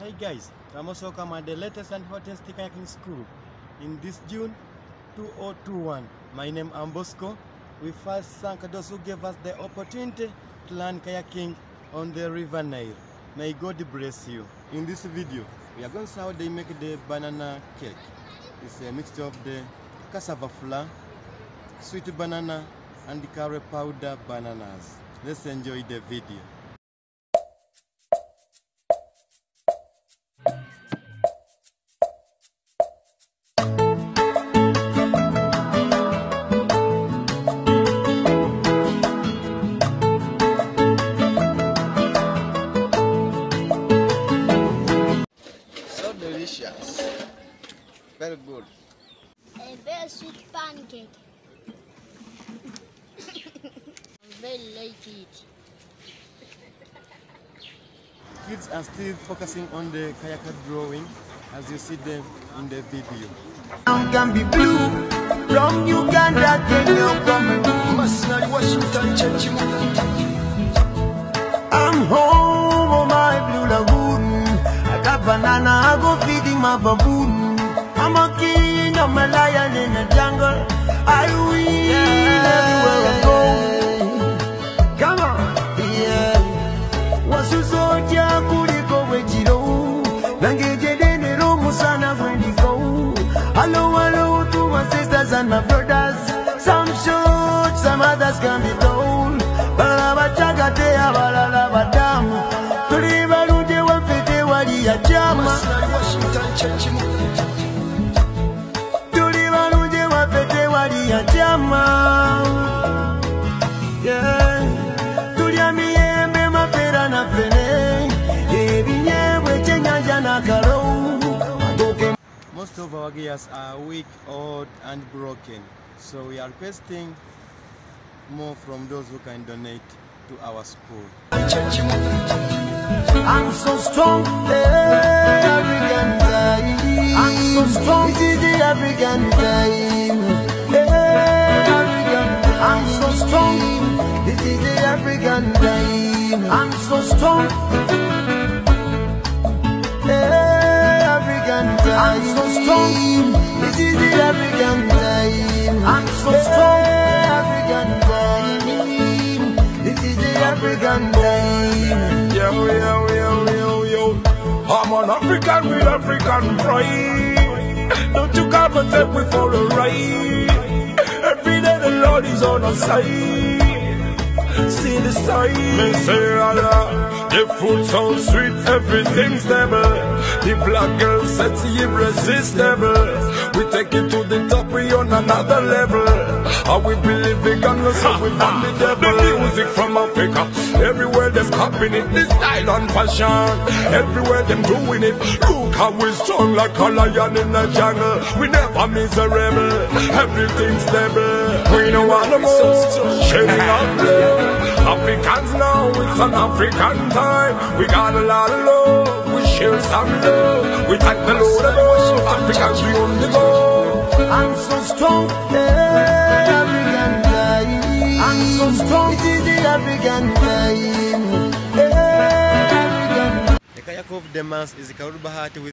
Hey guys, I'm also come at the latest and hottest kayaking school in this June 2021. My name is Bosco. We first thank those who gave us the opportunity to learn kayaking on the River Nile. May God bless you. In this video, we are going to see how they make the banana cake. It's a mixture of the cassava flour, sweet banana, and the curry powder bananas. Let's enjoy the video. So delicious. Very good. A very sweet pancake. I very like it. Kids are still focusing on the kayaker drawing as you see them in the video. Can be blue from Uganda, Kenya, Masnari, Washington, I'm home on my blue lagoon. I got banana, I go feeding my baboon. I'm a king, I'm a lion in the jungle. I win everywhere I go. Come on, yeah. What's your soldier? Kuliko wechiro. Nangeje dene ro musana when you go. Hello, hello to my sisters and my brothers. Some short, some others can be told. Balabachagate, balabadam. Tuliba lunde wapete wali ya jama. Tuliba lunde wapete wali ya jama. Yeah. Tulia miyembe mapera na fene. Ebinyewe chenyanja na karo. Most of our gears are weak, old, and broken. So we are requesting more from those who can donate to our school. I'm so strong, African time. I'm so strong, this is the African time. I'm so strong, this is the African time. I'm so strong, African time. I'm so strong, this is the African time. I'm so strong, African time. This is the African time. Yo. I'm an African with African pride. Don't you come and take me for a ride. Every day the Lord is on our side. See the sign. Me say Allah, the food so sweet, everything stable. The black girl sexy, irresistible. We take it to the top, we on another level. How we believe we gonna so we from the devil. The music from Africa, everywhere them copying it. The style and fashion, everywhere them doing it. Look how we strong like a lion in the jungle. We never miserable, everything stable. We know all the most, sharing our blood. Africans now, it's an African time. We got a lot of love, we share some love. We thank the Lord of love, Africans we on the go. I'm so strong, African time. I'm so strong, this is the African time. The kayak of the month is Karuru Bahati with